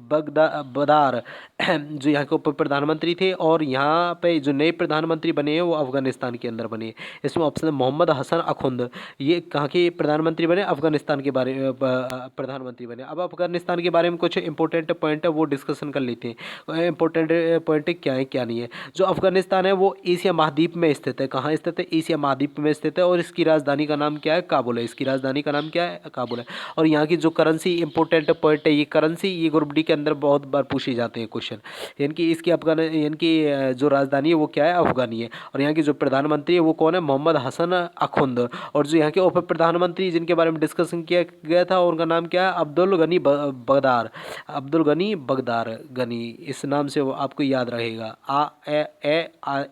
बगदार जो यहाँ के उप प्रधानमंत्री थे। और यहाँ पे जो नए प्रधानमंत्री बने हैं वो अफगानिस्तान के अंदर बने। हैं। इसमें ऑप्शन है मोहम्मद हसन अखुंद, ये कहाँ के प्रधानमंत्री बने, अफगानिस्तान के प्रधानमंत्री बने। अब अफगानिस्तान के बारे में कुछ इंपॉर्टेंट पॉइंट है वो डिस्कशन कर लेते हैं। इंपॉर्टेंट पॉइंट क्या है क्या नहीं है। जो अफगानिस्तान है वो एशिया महाद्वीप में स्थित है। कहाँ स्थित है, एशिया महाद्वीप में स्थित है। और इसकी राजधानी का नाम क्या है, काबुल है। इसकी राजधानी का नाम क्या है, काबुल है। और यहाँ की जो करेंसी, इंपॉर्टेंट पॉइंट है ये करेंसी, ये ग्रुप डी के अंदर बहुत बार पूछे जाते हैं क्वेश्चन। यानी कि इसकी यानी कि जो राजधानी है वो क्या है, अफगानी है। और यहाँ की जो प्रधानमंत्री है वो कौन है, मोहम्मद हसन अखुंद। और जो यहाँ के उप प्रधानमंत्री जिनके बारे में डिस्कशन किया गया था उनका नाम क्या है, अब्दुल गनी बगदार, अब्दुल गनी बगदार गनी, इस नाम से वो आपको याद रहेगा।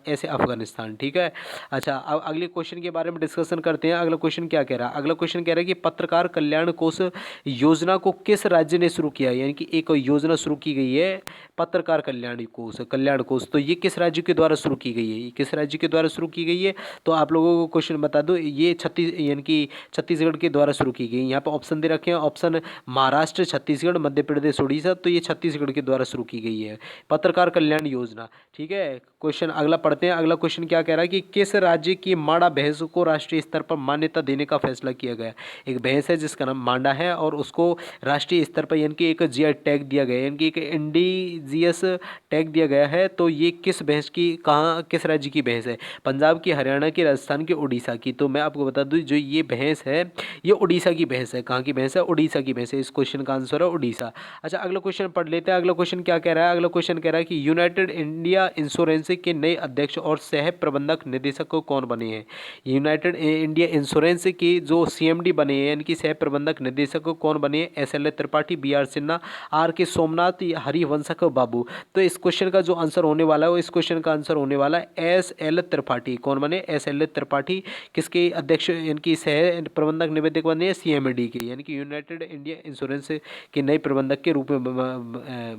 ऐसे अफगानिस्तान, ठीक है। अच्छा, अब अगले क्वेश्चन के बारे में डिस्कशन करते हैं। अगला क्वेश्चन क्या कह रहा है, अगला क्वेश्चन कह रहा है कि पत्रकार कल्याण कोष योजना को किस राज्य ने शुरू किया। यानी कि एक योजना शुरू की गई है पत्रकार कल्याण कोष, तो ये किस राज्य के द्वारा शुरू की गई है, ये किस राज्य के द्वारा शुरू की गई है। तो आप लोगों को क्वेश्चन बता दो, ये यानी कि छत्तीसगढ़ के द्वारा शुरू की गई। यहाँ पर ऑप्शन दे रखे हैं, ऑप्शन महाराष्ट्र, छत्तीसगढ़, मध्य प्रदेश, उड़ीसा। तो ये छत्तीसगढ़ के द्वारा शुरू की गई है पत्रकार कल्याण योजना, ठीक है। क्वेश्चन अगला पढ़ते हैं। अगला क्वेश्चन क्या कह रहा है कि किस राज्य की मांडा भैंस को राष्ट्रीय स्तर पर मान्यता देने का फैसला किया गया। एक भैंस है जिसका नाम मांडा है और उसको राष्ट्रीय स्तर पर यानी कि एक जीआई टैग दिया गया है, यानी कि एक इंडिजियस टैग दिया गया है। तो ये किस भैंस की, कहाँ, किस राज्य की भैंस है, पंजाब की, हरियाणा की, राजस्थान की, उड़ीसा की। तो मैं आपको बता दूं जो ये भैंस है ये उड़ीसा की भैंस है। कहाँ की भैंस है, उड़ीसा की भैंस है। इस क्वेश्चन का आंसर है उड़ीसा। अच्छा, अगला क्वेश्चन पढ़ लेते हैं। अगला क्वेश्चन क्या कह रहा है, अगला क्वेश्चन कह रहा है कि यूनाइटेड इंडिया इंश्योरेंस के नए अध्यक्ष और सह प्रबंधक निदेशक को कौन बने हैं। यूनाइटेड इंडिया इंश्योरेंस की जो सीएमडी बने हैं यानी कि सह प्रबंधक निदेशक कौन बने हैं, S L Tripathi, B R Sinha, R K Somnath, हरिवंशक बाबू। तो इस क्वेश्चन का जो आंसर होने वाला है, इस क्वेश्चन का आंसर होने वाला है एसएल त्रिपाठी। कौन बने, एसएल त्रिपाठी। किसके अध्यक्ष यानी कि सह प्रबंधक निदेशक बने हैं, सीएमडी के, यानी कि यूनाइटेड इंडिया इंश्योरेंस के नए प्रबंधक के रूप में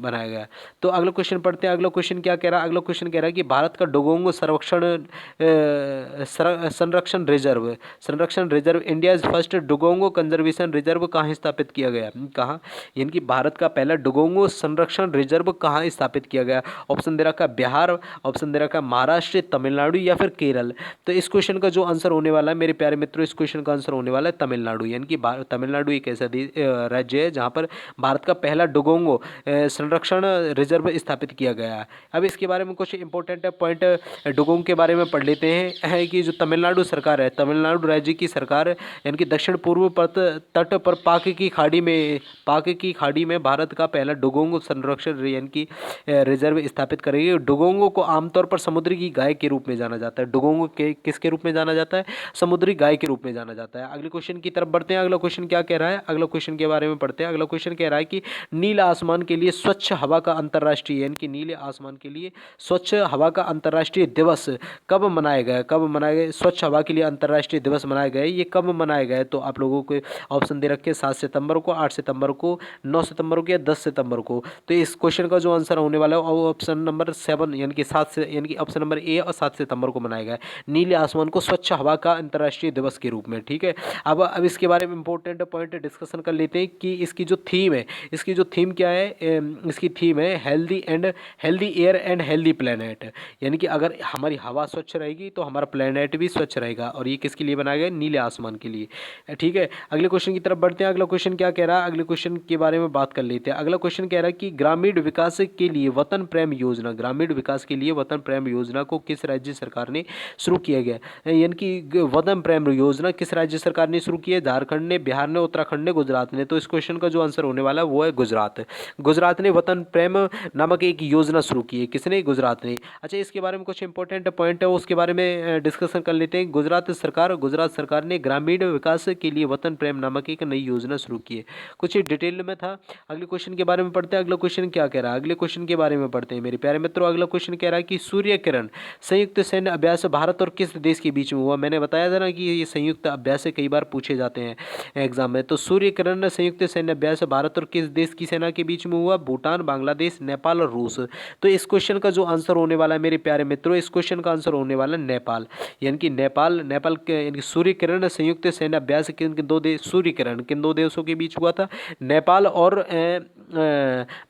बनाया गया। तो अगला क्वेश्चन पढ़ते हैं। अगला क्वेश्चन क्या कह रहा है, अगला क्वेश्चन कह रहा है कि भारत का डुगोंग संरक्षण reserve India first dugong conservation reserve कहाँ स्थापित किया गया, कहाँ, यानी कि भारत का पहला डुगोंगो संरक्षण रिजर्व कहाँ स्थापित किया गया। ऑप्शन दे रखा है बिहार, ऑप्शन दे रखा है महाराष्ट्र, तमिलनाडु या फिर केरल। तो इस क्वेश्चन का जो आंसर होने वाला है मेरे प्यारे मित्रों, इस क्वेश्चन का आंसर होने वाला है तमिलनाडु। यानी कि तमिलनाडु एक ऐसा राज्य है जहाँ पर भारत का पहला डुगोंगो संरक्षण रिजर्व स्थापित किया गया है। अब इसके बारे में कुछ इंपॉर्टेंट पॉइंट डुगोंग के बारे में पढ़ लेते हैं कि जो तमिलनाडु सरकार है, तमिलनाडु राज्य की सरकार यानी कि दक्षिण पूर्व तट पर पाक की खाड़ी में भारत का पहला डुगोंग संरक्षण यानी कि रिजर्व स्थापित करेगी। डुगोंगों को आमतौर पर समुद्री की गाय के रूप में जाना जाता है। डुगोंगों के किसके रूप में जाना जाता है, समुद्री गाय के रूप में जाना जाता है। अगले क्वेश्चन की तरफ बढ़ते हैं। अगला क्वेश्चन क्या कह रहा है, अगला क्वेश्चन के बारे में पढ़ते हैं। अगला क्वेश्चन कह रहा है कि नील आसमान के लिए स्वच्छ हवा का अंतर्राष्ट्रीय यानी कि नीले आसमान के लिए स्वच्छ हवा का अंतर्राष्ट्रीय दिवस कब मनाया गया, कब मनाया गया, स्वच्छ हवा के लिए अंतर्राष्ट्रीय दिवस मनाया गया, ये कब मनाया गया है। तो आप लोगों को ऑप्शन दे रखे 7 सितंबर को, 8 सितंबर को, 9 सितंबर को या 10 सितंबर को। तो इस क्वेश्चन का जो आंसर होने वाला है ऑप्शन नंबर 7 यानी कि 7 से यानी कि ऑप्शन नंबर ए और 7 सितंबर को मनाया गया है नीले आसमान को स्वच्छ हवा का अंतर्राष्ट्रीय दिवस के रूप में, ठीक है। अब इसके बारे में इंपॉर्टेंट पॉइंट डिस्कशन कर लेते हैं कि इसकी जो थीम है, इसकी जो थीम क्या है, इसकी थीम है healthy air and healthy planet. यानी कि अगर हमारी हवा स्वच्छ रहेगी तो हमारा प्लेनेट भी स्वच्छ रहेगा। और ये किसके लिए बनाया गया, नीले आसमान के लिए, ठीक है। अगले क्वेश्चन की तरफ बढ़ते हैं। अगला क्वेश्चन क्या कह रहा है, अगले क्वेश्चन के बारे में बात कर लेते हैं। अगला क्वेश्चन कह रहा है कि ग्रामीण विकास के लिए वतन प्रेम योजना, ग्रामीण विकास के लिए वतन प्रेम योजना को किस राज्य सरकार ने शुरू किया गया। यानी कि वतन प्रेम योजना किस राज्य सरकार ने शुरू की है, झारखंड ने, बिहार ने, उत्तराखंड ने, गुजरात ने। तो इस क्वेश्चन का जो आंसर होने वाला है वो है गुजरात। गुजरात ने वतन प्रेम नामक एक योजना शुरू की है, किसने, गुजरात ने। अच्छा, इसके बारे में कुछ इंपॉर्टेंट पॉइंट है उसके बारे में डिस्कशन कर लेते हैं। गुजरात सरकार ने ग्रामीण विकास के लिए वतन प्रेम नामक एक नई योजना शुरू की है, कुछ डिटेल में था। अगले क्वेश्चन के बारे में पढ़ते हैं। अगला क्वेश्चन क्या कह रहा है, अगले क्वेश्चन के बारे में पढ़ते हैं मेरे प्यारे मित्रों। अगला क्वेश्चन कह रहा है कि सूर्य किरण संयुक्त सैन्य अभ्यास भारत और किस देश के बीच में हुआ। मैंने बताया था ना कि ये संयुक्त अभ्यास कई बार पूछे जाते हैं एग्जाम में। तो सूर्य किरण संयुक्त सैन्य अभ्यास भारत और किस देश की सेना के बीच में हुआ, भूटान, बांग्लादेश, नेपाल और रूस। तो इस क्वेश्चन का जो आंसर होने वाला है मेरे प्यारे मित्रों, इस क्वेश्चन का आंसर होने वाला है नेपाल। यानी कि नेपाल के यानी सूर्य किरण संयुक्त सैन्य अभ्यास किन दो देश, सूर्य किरण किन दो देशों के बीच हुआ था, नेपाल और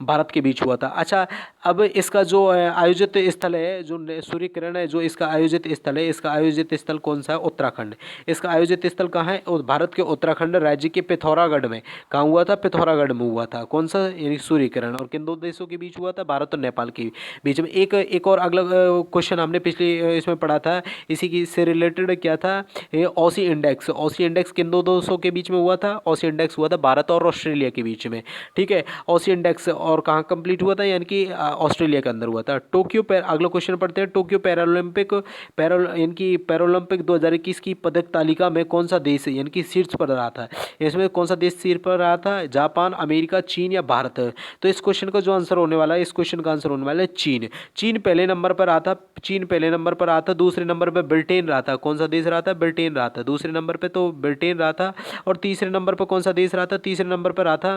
भारत के बीच हुआ था। अच्छा, अब इसका जो आयोजित स्थल है, जो सूर्य किरण है, जो इसका आयोजित स्थल है, इसका आयोजित स्थल कौन सा है? उत्तराखंड। इसका आयोजित स्थल कहाँ है? भारत के उत्तराखंड राज्य के पिथौरागढ़ में। कहाँ हुआ था? पिथौरागढ़ में हुआ था। कौन सा? यानी सूर्य किरण। और किन दो देशों के बीच हुआ था? भारत और नेपाल के बीच में। एक और अगला क्वेश्चन हमने पिछले इसमें पढ़ा था, इसी की से रिलेटेड क्या था? ये ऑसी इंडेक्स। ऑसी इंडेक्स किन दो देशों के बीच में हुआ था? ऑसी इंडेक्स हुआ था भारत और ऑस्ट्रेलिया के बीच में। ठीक है, ऑसी इंडेक्स और कहाँ कंप्लीट हुआ था? यानी कि ऑस्ट्रेलिया के अंदर हुआ था। अगला क्वेश्चन पढ़ते हैं। टोक्यो पैरालंपिक यानी कि पैरालंपिक 2021 की पदक तालिका में कौन सा देश यानी कि शीर्ष पर रहा था? इसमें कौन सा देश शीर्ष पर रहा था? जापान, अमेरिका, चीन या भारत? तो इस क्वेश्चन का जो आंसर होने वाला है, इस क्वेश्चन का आंसर होने वाला है चीन। चीन पहले नंबर पर आता। चीन पहले नंबर पर आता। दूसरे नंबर पर ब्रिटेन रहा था। कौन सा देश रहा था? ब्रिटेन रहा था। दूसरे नंबर पे तो ब्रिटेन रहा था। और तीसरे नंबर पर कौन सा देश रहा था? तीसरे नंबर पर रहा था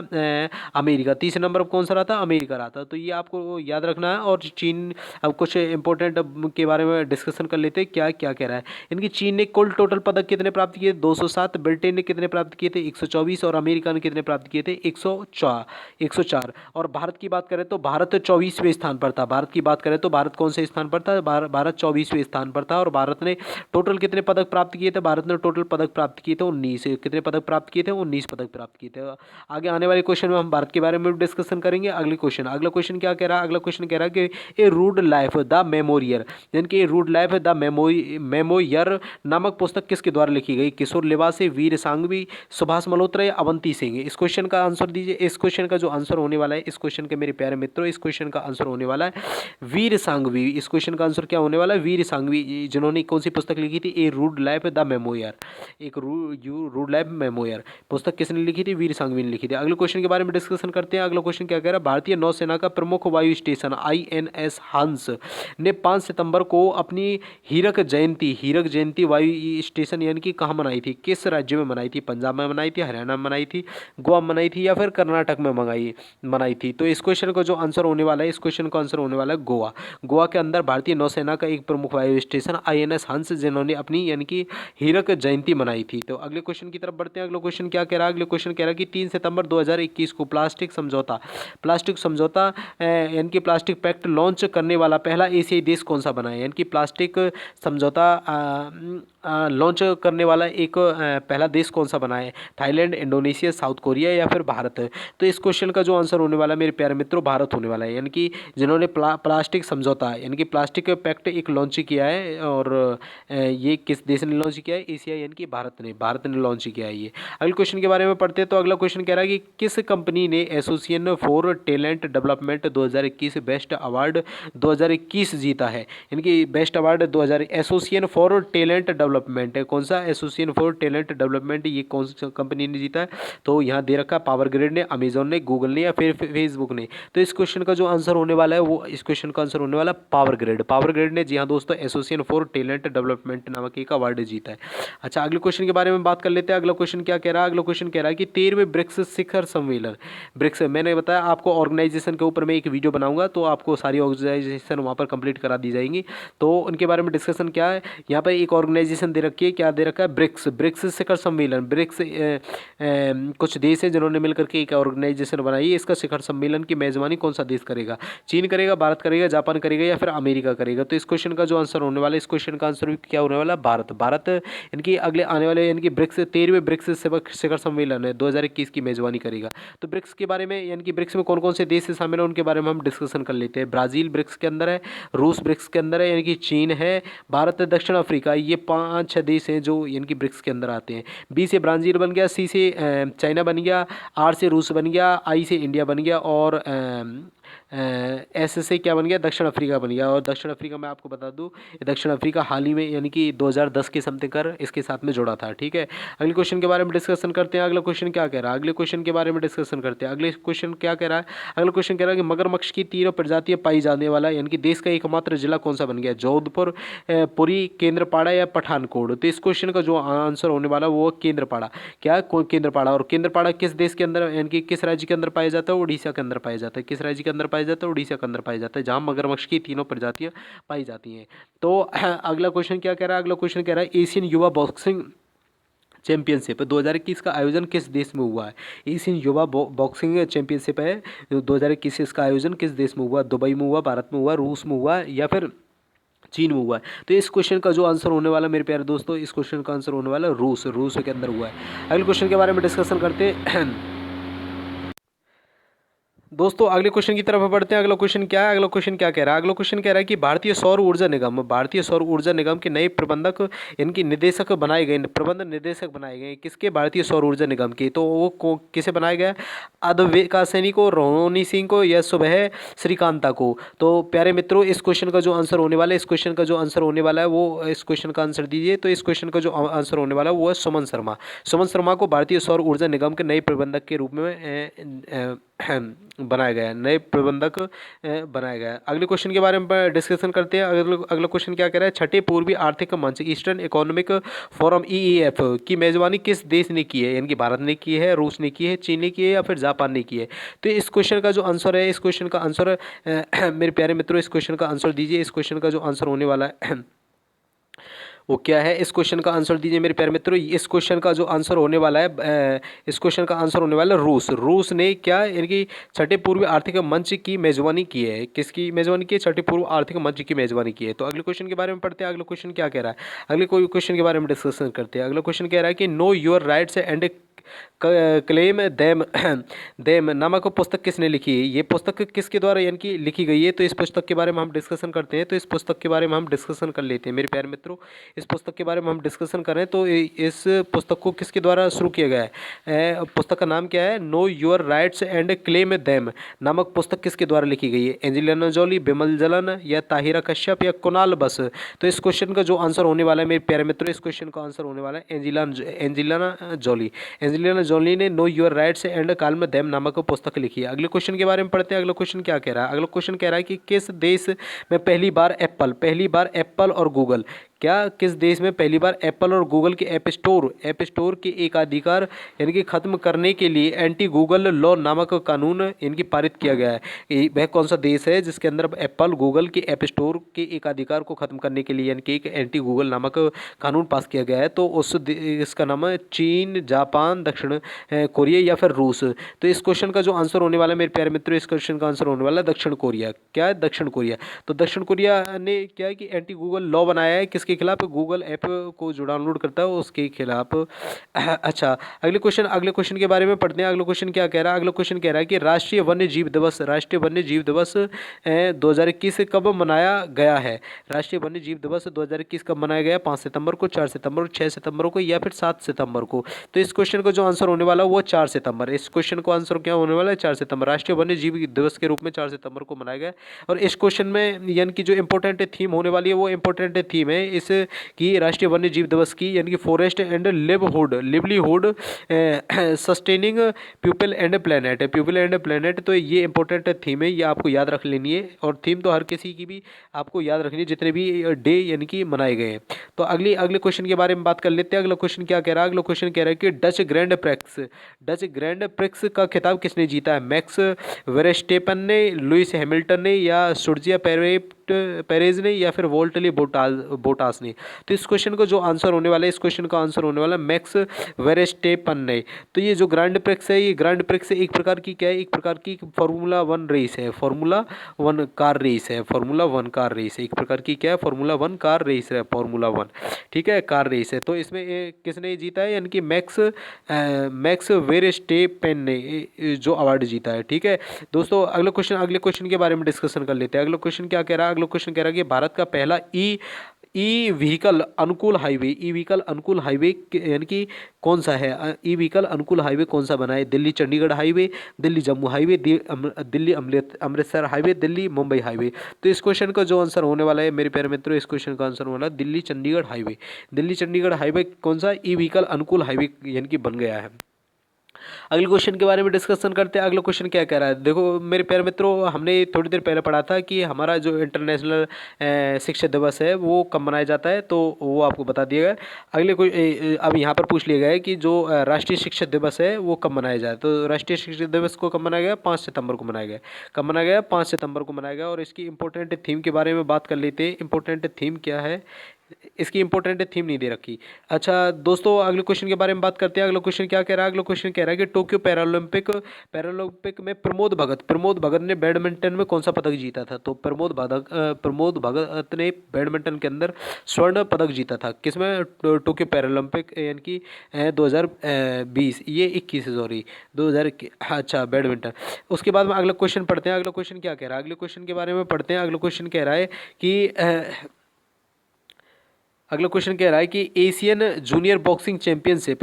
अमेरिका। तीसरे नंबर पर कौन सा रहा था? अमेरिका रहा था। तो ये आपको याद रखना है। और चीन, अब कुछ इंपॉर्टेंट के बारे में डिस्कशन कर लेते हैं, क्या क्या कह रहा है। इनकी चीन ने कुल टोटल पदक कितने प्राप्त किए? 207। ब्रिटेन ने कितने प्राप्त किए थे? 124। और अमेरिका ने कितने प्राप्त किए थे? 104। और भारत की बात करें तो भारत 24वें स्थान पर था। भारत की बात करें तो भारत कौन से स्थान पर था? भारत 24वें स्थान पर था। और भारत ने टोटल कितने पदक प्राप्त किए थे? भारत ने टोटल पदक प्राप्त किए थे 19। कितने पदक प्राप्त किए थे? 19 पदक प्राप्त किए थे। आगे आने वाले क्वेश्चन में हम भारत के बारे में डिस्कशन करेंगे। अगला क्वेश्चन क्या कह रहा है? अगला क्वेश्चन कह रहा है कि ए रूड लाइफ द मेमोरियर, यानी कि रूड लाइफ द मेमोयर नामक पुस्तक किसके द्वारा लिखी गई? किशोर लिबासे, वीर सांघवी, सुभाष मल्होत्रा या अवंती सिंह? इस क्वेश्चन का आंसर दीजिए। इस क्वेश्चन का जो आंसर होने वाला है, इस क्वेश्चन के मेरे प्यारे मित्रों, इस क्वेश्चन का आंसर होने वाला है वीर सांघवी। इस क्वेश्चन का आंसर क्या होने वाला है? वीर सांघवी, जिन्होंने कौन सी पुस्तक लिखी थी? ए रूड लाइफ द मेमोयर। एक रूड लाइफ मेमोयर पुस्तक किसने लिखी थी? वीर सांघवी ने लिखी थी। अगले क्वेश्चन के बारे में डिस्कशन करते हैं। अगला क्वेश्चन क्या कह रहा है? भारतीय नौसेना का प्रमुख वायु स्टेशन INS हंस ने 5 सितंबर को अपनी हीरक जयंती वायु स्टेशन यानी कि कहाँ मनाई थी? किस राज्य में मनाई थी? पंजाब में मनाई थी, हरियाणा में मनाई थी, गोवा में मनाई थी या फिर कर्नाटक में मनाई थी? तो इस क्वेश्चन का जो आंसर होने वाला है, इस क्वेश्चन का आंसर होने वाला है गोवा। गोवा के अंदर भारतीय नौसेना का एक प्रमुख वायु स्टेशन INS हंस, जिन्होंने अपनी यानी कि हीरक जयंती मनाई थी। तो अगले क्वेश्चन की तरफ बढ़ते हैं। अगला क्वेश्चन क्या कह रहा है? अगले क्वेश्चन कह रहा है कि 3 सितंबर 2021 को प्लास्टिक समझौता यानी कि प्लास्टिक पैक्ट लॉन्च करने वाला पहला एशियाई देश कौन सा बना है? यानी कि प्लास्टिक समझौता लॉन्च करने वाला एक पहला देश कौन सा बना है? थाईलैंड, इंडोनेशिया, साउथ कोरिया या फिर भारत? तो इस क्वेश्चन का जो आंसर होने वाला है मेरे प्यारे मित्रों, भारत होने वाला है। यानी कि जिन्होंने प्लास्टिक समझौता यानी कि प्लास्टिक पैक्ट एक लॉन्च किया है। और ये किस देश ने लॉन्च किया है? एशिया यानी कि भारत ने लॉन्च किया है ये। अगले क्वेश्चन के बारे में पढ़ते हैं। तो अगला क्वेश्चन कह रहा है कि किस कंपनी ने association for talent development 2021 best award 2021 जीता है? यानी कि best award 2000 association for talent development है। कौन सा? एसोसिएशन फॉर टैलेंट डेवलपमेंट, ये कौन सी कंपनी ने जीता है? तो यहाँ दे रखा पावर ग्रिड ने, अमेजोन ने, गूगल ने या फिर फेसबुक ने? तो इस क्वेश्चन का जो आंसर होने वाला है वो, इस क्वेश्चन का आंसर होने वाला पावर ग्रिड ने, जी हाँ दोस्तों, एसोसिएशन फॉर टैलेंट डेवलपमेंट नामक एक अवार्ड जीता है। अच्छा, अगले क्वेश्चन के बारे में बात कर लेते हैं। अगला क्वेश्चन क्या कह रहा है? अगला क्वेश्चन कह रहा है कि 13वें ब्रिक्स शिखर सम्मेलन, ब्रिक्स मैंने बताया आपको ऑर्गेनाइजेशन के ऊपर मैं एक वीडियो बनाऊंगा, तो आपको सारी ऑर्गेनाइजेशन वहाँ पर कंप्लीट करा दी जाएंगी। तो उनके बारे में डिस्कशन क्या है, यहाँ पर एक ऑर्गेनाइजेशन दे रखी है, क्या दे रखा है? ब्रिक्स शिखर सम्मेलन। ब्रिक्स कुछ देश है जिन्होंने मिलकर के एक ऑर्गेनाइजेशन बनाई है। इसका शिखर सम्मेलन की मेजबानी कौन सा देश करेगा? चीन करेगा, भारत करेगा, जापान करेगा या फिर अमेरिका करेगा? तो इस क्वेश्चन का जो आंसर होने वाला है, इस क्वेश्चन का आंसर भी क्या होने वाला? भारत इनकी अगले आने वाले यानी कि 13वें ब्रिक्स शिखर सम्मेलन है 2021 की मेजबानी करेगा। तो ब्रिक्स के बारे में यानी कि ब्रिक्स में कौन कौन से देश शामिल है उनके बारे में हम डिस्कशन कर लेते हैं। ब्राज़ील ब्रिक्स के अंदर है, रूस ब्रिक्स के अंदर है, यानी कि चीन है, भारत, दक्षिण अफ्रीका, ये 5-6 देश हैं जो यानी कि ब्रिक्स के अंदर आते हैं। बी से ब्राज़ील बन गया, सी से चाइना बन गया, आर से रूस बन गया, आई से इंडिया बन गया और एस से क्या बन गया? दक्षिण अफ्रीका बन गया। और दक्षिण अफ्रीका मैं आपको बता दूं, दक्षिण अफ्रीका हाल ही में यानी कि 2010 के समथिंग कर इसके साथ में जुड़ा था। ठीक है, अगले क्वेश्चन के बारे में डिस्कशन करते हैं। अगला क्वेश्चन क्या कह रहा है? अगले क्वेश्चन के बारे में डिस्कशन करते हैं। अगले क्वेश्चन क्या कह रहा है? अगला क्वेश्चन कह रहा है कि मगरमच्छ की 3 प्रजातियां पाई जाने वाला यानी कि देश का एकमात्र जिला कौन सा बन गया? जोधपुर, पुरी, केंद्रपाड़ा या पठानकोट? तो इस क्वेश्चन का जो आंसर होने वाला वो केंद्रपाड़ा। क्या? केंद्रपाड़ा। और केंद्रपाड़ा किस देश के अंदर यानी कि किस राज्य के अंदर पाया जाता है? उड़ीसा के अंदर पाया जाता है। किस राज्य के अंदर पाया जाता है? उड़ीसा के अंदर पाया जाता है, जहां मगरमच्छ की 3 प्रजातियां पाई जाती हैं। तो अगला क्वेश्चन क्या कह रहा है? अगला क्वेश्चन कह रहा है एशियन युवा बॉक्सिंग चैंपियनशिप 2021 का आयोजन किस देश में हुआ है? एशियन युवा बॉक्सिंग चैंपियनशिप है 2021, इसका आयोजन किस देश में हुआ? दुबई में हुआ, भारत में हुआ, रूस में हुआ या फिर चीन में हुआ है। तो इस क्वेश्चन का जो आंसर होने वाला है मेरे प्यारे दोस्तों, इस क्वेश्चन का आंसर होने वाला है रूस। रूस के अंदर हुआ है। अगले क्वेश्चन के बारे में डिस्कशन करते हैं। दोस्तों अगले क्वेश्चन की तरफ बढ़ते हैं। अगला क्वेश्चन क्या है? अगला क्वेश्चन क्या कह रहा है? अगला क्वेश्चन कह रहा है कि भारतीय सौर ऊर्जा निगम के नए प्रबंधक, इनकी निदेशक बनाए गए, प्रबंध निदेशक बनाए गए किसके? भारतीय सौर ऊर्जा निगम के। तो वो किसे बनाया गया? अद्वैका सैनी को, रोहिणी सिंह को, या सुबह श्रीकांता को। तो प्यारे मित्रों, इस क्वेश्चन का जो आंसर होने वाला है, इस क्वेश्चन का जो आंसर होने वाला है वो, इस क्वेश्चन का आंसर दीजिए। तो इस क्वेश्चन का जो आंसर होने वाला है वो है सुमन शर्मा। सुमन शर्मा को भारतीय सौर ऊर्जा निगम के नए प्रबंधक के रूप में बनाया गया है, नए प्रबंधक बनाया गया है। अगले क्वेश्चन के बारे में डिस्कशन करते हैं। अगला क्वेश्चन क्या कह रहा है? छठे पूर्वी आर्थिक मंच ईस्टर्न इकोनॉमिक फोरम ईईएफ की मेजबानी किस देश ने की है? यानी कि भारत ने की है, रूस ने की है, चीन ने की है, या फिर जापान ने की है। तो इस क्वेश्चन का जो आंसर है, इस क्वेश्चन का आंसर मेरे प्यारे मित्रों, इस क्वेश्चन का आंसर दीजिए। इस क्वेश्चन का जो आंसर होने वाला है वो क्या है? इस क्वेश्चन का आंसर दीजिए मेरे प्यारे मित्रों। इस क्वेश्चन का जो आंसर होने वाला है, इस क्वेश्चन का आंसर होने वाला है रूस। रूस ने क्या, यानी कि छठे पूर्व आर्थिक मंच की मेजबानी की है। किसकी मेजबानी की है? छठे पूर्व आर्थिक मंच की मेजबानी की है। तो अगले क्वेश्चन के बारे में पढ़ते हैं। अगला क्वेश्चन क्या कह रहा है? अगले कोई क्वेश्चन के बारे में डिस्कशन करते हैं। अगला क्वेश्चन कह रहा है कि know your rights and claim them them नामक पुस्तक किसने लिखी है? ये पुस्तक किसके द्वारा यानी कि लिखी गई है? तो इस पुस्तक के बारे में हम डिस्कशन करते हैं। तो इस पुस्तक के बारे में हम डिस्कशन कर लेते हैं मेरे प्यारे मित्रों। इस पुस्तक के बारे में हम डिस्कशन करें तो इस पुस्तक को किसके द्वारा शुरू किया गया है? पुस्तक का नाम क्या है? Know your rights and claim them नामक पुस्तक किसके द्वारा लिखी गई है? एंजेलिना जोली, बिमल जलन, या ताहिरा कश्यप, या कुणाल बस। तो इस क्वेश्चन का जो आंसर होने वाला है मेरे प्यारे मित्रों, इस क्वेश्चन का आंसर होने वाला है एंजेलिना जोली। एंजेलिना जोली ने know your rights and calm them नामक पुस्तक लिखी है। अगले क्वेश्चन के बारे में पढ़ते हैं। अगला क्वेश्चन क्या कह रहा है? अगला क्वेश्चन कह रहा है कि किस देश में पहली बार एप्पल और गूगल, क्या किस देश में पहली बार एप्पल और गूगल के ऐप स्टोर के एकाधिकार यानी कि खत्म करने के लिए एंटी गूगल लॉ नामक कानून इनकी पारित किया गया है? वह कौन सा देश है जिसके अंदर एप्पल गूगल के ऐप स्टोर के एकाधिकार को खत्म करने के लिए यानी कि एक एंटी गूगल नामक कानून पास किया गया है? तो उस इसका नाम है चीन, जापान, दक्षिण कोरिया, या फिर रूस। तो इस क्वेश्चन का जो आंसर होने वाला है मेरे प्यारे मित्रों, इस क्वेश्चन का आंसर होने वाला है दक्षिण कोरिया। क्या है? दक्षिण कोरिया। तो दक्षिण कोरिया ने क्या है कि एंटी गूगल लॉ बनाया है। किसके खिलाफ? गूगल ऐप को जो डाउनलोड करता है उसके खिलाफ। अच्छा, अगले क्वेश्चन के बारे में पढ़ते हैं। अगला क्वेश्चन क्या कह रहा है? अगला क्वेश्चन कह रहा है कि राष्ट्रीय वन्य जीव दिवस 2021 कब मनाया गया है? राष्ट्रीय वन्य जीव दिवस 2021 कब मनाया गया? 5 सितंबर को, 4 सितंबर को, 6 सितंबर को, या फिर 7 सितंबर को। तो इस क्वेश्चन का जो आंसर होने वाला है वो 4 सितंबर। इस क्वेश्चन को आंसर क्या होने वाला है? 4 सितंबर। राष्ट्रीय वन्य जीव दिवस के रूप में 4 सितंबर को मनाया गया है। और इस क्वेश्चन में यानी कि जो इंपॉर्टेंट थीम होने वाली है वो इंपॉर्टेंट थीम है इस की राष्ट्रीय वन्य जीव दिवस की, यानी कि forest and livelihood sustaining people and planet. तो ये इंपॉर्टेंट थीम है, ये आपको याद रख लेनी है। और थीम तो हर किसी की भी आपको याद रखनी है जितने भी डे यानी कि मनाए गए हैं। तो अगले क्वेश्चन के बारे में बात कर लेते हैं। अगला क्वेश्चन क्या कह रहा है? अगला क्वेश्चन कह रहा है कि डच ग्रैंड प्रिक्स का खिताब किसने जीता है? मैक्स वेरस्टेपन ने, लुइस हैमिल्टन ने, या सुर्जिया पेरेज ने, या फिर वोल्टली बोटास ने। तो इस क्वेश्चन का जो आंसर होने वाला है, इस क्वेश्चन का आंसर होने वाला है मैक्स वेरस्टेपन ने। तो ये जो ग्रैंड प्रिक्स है, ये ग्रैंड प्रिक्स एक प्रकार की क्या है? एक प्रकार की फार्मूला वन रेस है, फार्मूला वन कार रेस है, फार्मूला वन कार रेस है। एक प्रकार की क्या है? फार्मूला वन कार रेस है, फार्मूला वन, ठीक है, कार रेस है। तो इसमें किसने जीता है? यानी कि मैक्स वेरस्टेपेन ने जो अवार्ड जीता है, ठीक है दोस्तों। अगले क्वेश्चन के बारे में डिस्कशन कर लेते हैं। अगला क्वेश्चन क्या कह रहा है? अगला क्वेश्चन कह रहा है कि भारत का पहला ई व्हीकल अनुकूल हाईवे यानी कि कौन सा है? ई व्हीकल अनुकूल हाईवे कौन सा बना है? Delhi Chandigarh highway, Delhi Jammu highway, Delhi Amritsar highway, Delhi Mumbai highway. तो इस क्वेश्चन का जो आंसर होने वाला है मेरे प्यारे मित्रों, इस क्वेश्चन का आंसर होने वाला है दिल्ली चंडीगढ़ हाईवे। दिल्ली चंडीगढ़ हाईवे कौन सा? ई व्हीकल अनुकूल हाईवे यानी कि बन गया है। अगले क्वेश्चन के बारे में डिस्कशन करते हैं। अगला क्वेश्चन क्या कह रहा है? देखो मेरे प्यारे मित्रों, हमने थोड़ी देर पहले पढ़ा था कि हमारा जो इंटरनेशनल शिक्षक दिवस है वो कब मनाया जाता है, तो वो आपको बता दिया गया। अब यहाँ पर पूछ लिया गया है कि जो राष्ट्रीय शिक्षक दिवस है वो कब मनाया जाए। तो राष्ट्रीय शिक्षक दिवस को कब मनाया गया? 5 सितंबर को मनाया गया। कब मनाया गया? 5 सितंबर को मनाया गया। और इसकी इंपॉर्टेंट थीम के बारे में बात कर लेते हैं। इंपॉर्टेंट थीम क्या है? इसकी इंपॉर्टेंट थीम नहीं दे रखी। अच्छा दोस्तों, अगले क्वेश्चन के बारे में बात करते हैं। अगला क्वेश्चन क्या कह रहा है? अगला क्वेश्चन कह रहा है कि टोक्यो पैरालंपिक में प्रमोद भगत ने बैडमिंटन में कौन सा पदक जीता था? तो प्रमोद भगत ने बैडमिंटन के अंदर स्वर्ण पदक जीता था। किसमें? टोक्यो पैरालंपिक यानी कि 2020, ये 21 सॉरी 2021। अच्छा, बैडमिंटन। उसके बाद में अगला क्वेश्चन पढ़ते हैं। अगला क्वेश्चन क्या कह रहा है? अगले क्वेश्चन के बारे में पढ़ते हैं। अगला क्वेश्चन कह रहा है कि अगला क्वेश्चन कह रहा है कि एशियन जूनियर बॉक्सिंग चैंपियनशिप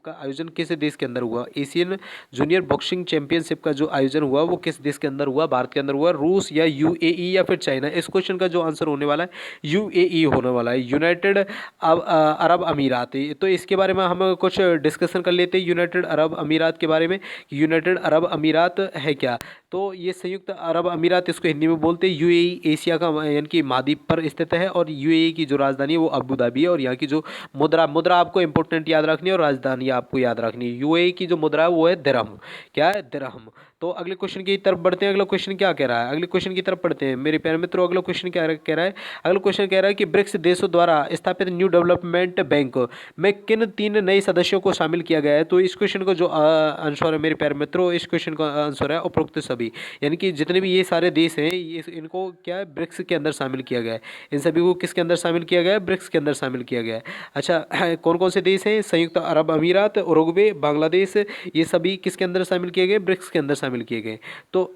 का आयोजन किस देश के अंदर हुआ? एशियन जूनियर बॉक्सिंग चैंपियनशिप का जो आयोजन हुआ वो किस देश के अंदर हुआ? भारत के अंदर हुआ, रूस या यूएई या फिर चाइना? इस क्वेश्चन का जो आंसर होने वाला है यूएई होने वाला है, यूनाइटेड अरब अमीरात। तो इसके बारे में हम कुछ डिस्कशन कर लेते हैं यूनाइटेड अरब अमीरात के बारे में। यूनाइटेड अरब अमीरात है क्या? तो ये संयुक्त अरब अमीरात, इसको हिंदी में बोलते हैं यूएई, एशिया का यानी कि महाद्वीप पर स्थित है। और यूएई की जो राजधानी है वो अबू धाबी है। और यहाँ की जो मुद्रा आपको इंपॉर्टेंट याद रखनी है और राजधानी आपको याद रखनी है। यूएई की जो मुद्रा है वो है दिरहम। क्या है? दिरहम। तो अगले क्वेश्चन की तरफ बढ़ते हैं। अगला क्वेश्चन क्या कह रहा है? अगले क्वेश्चन की तरफ पढ़ते हैं मेरे प्यारे मित्रों। अगला क्वेश्चन क्या कह रहा है? अगला क्वेश्चन कह रहा है कि ब्रिक्स देशों द्वारा स्थापित न्यू डेवलपमेंट बैंक में किन 3 नए सदस्यों को शामिल किया गया है? तो इस क्वेश्चन का जो आंसर है मेरे प्यारे मित्रों, इस क्वेश्चन का आंसर है उपरोक्त सभी। यानी कि जितने भी ये सारे देश हैं, ये इनको क्या है? ब्रिक्स के अंदर शामिल किया गया है। इन सभी को किसके अंदर शामिल किया गया है? ब्रिक्स के अंदर शामिल किया गया है। अच्छा, कौन कौन से देश हैं? संयुक्त अरब अमीरात, उरुग्वे, बांग्लादेश, ये सभी किसके अंदर शामिल किए गए? ब्रिक्स के अंदर शामिल किए गए। तो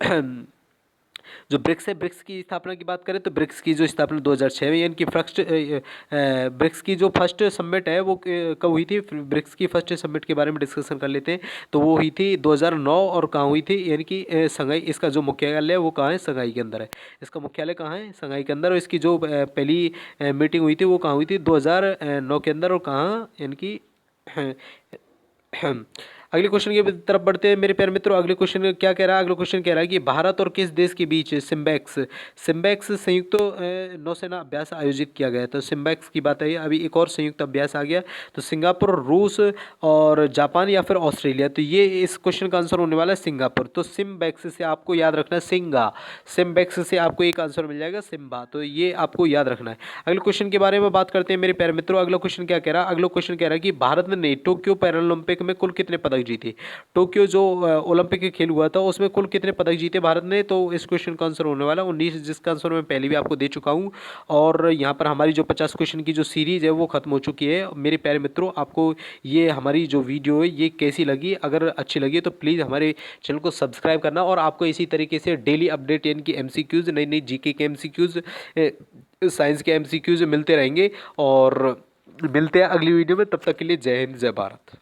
जो ब्रिक्स है, ब्रिक्स की स्थापना की बात करें तो ब्रिक्स की जो स्थापना 2006 में, यानी कि फर्स्ट ब्रिक्स की जो फर्स्ट समिट है वो कब हुई थी? ब्रिक्स की फर्स्ट समिट के बारे में डिस्कशन कर लेते हैं। तो वो हुई थी 2009। और कहाँ हुई थी? यानी कि संघाई। इसका जो मुख्यालय है वो कहाँ है? संघाई के अंदर है। इसका मुख्यालय कहाँ है? संघाई के अंदर। और इसकी जो पहली मीटिंग हुई थी वो कहाँ हुई थी? 2009 के अंदर। और कहाँ? यानी कि अगले क्वेश्चन की तरफ बढ़ते हैं मेरे प्यारे मित्रों। अगले क्वेश्चन क्या कह रहा है? अगले क्वेश्चन कह रहा है कि भारत और किस देश के बीच सिम्बैक्स संयुक्त नौसेना अभ्यास आयोजित किया गया? तो सिम्बैक्स की बात है। अभी एक और संयुक्त अभ्यास आ गया। तो सिंगापुर, रूस और जापान या फिर ऑस्ट्रेलिया? तो ये इस क्वेश्चन का आंसर होने वाला है सिंगापुर। तो सिम्बैक्स से आपको याद रखना है सिम्बैक्स से आपको एक आंसर मिल जाएगा सिम्बा। तो ये आपको याद रखना है। अगले क्वेश्चन के बारे में बात करते हैं मेरे प्यारे मित्रों। अगला क्वेश्चन क्या कह रहा है? अगला क्वेश्चन कह रहा है कि भारत ने टोक्यो पैरालंपिक में कुल कितने पदक जीते? टोक्यो जो ओलंपिक के खेल हुआ था उसमें कुल कितने पदक जीते भारत ने? तो इस क्वेश्चन का आंसर होने वाला 19, जिसका आंसर मैं पहले भी आपको दे चुका हूं। और यहाँ पर हमारी जो 50 क्वेश्चन की जो सीरीज है वो खत्म हो चुकी है। मेरे प्यारे मित्रों, आपको ये हमारी जो वीडियो है ये कैसी लगी? अगर अच्छी लगी तो प्लीज़ हमारे चैनल को सब्सक्राइब करना। और आपको इसी तरीके से डेली अपडेट यानी कि MCQs, नई नई GK के MCQs, साइंस के MCQs मिलते रहेंगे। और मिलते हैं अगली वीडियो में। तब तक के लिए जय हिंद, जय भारत।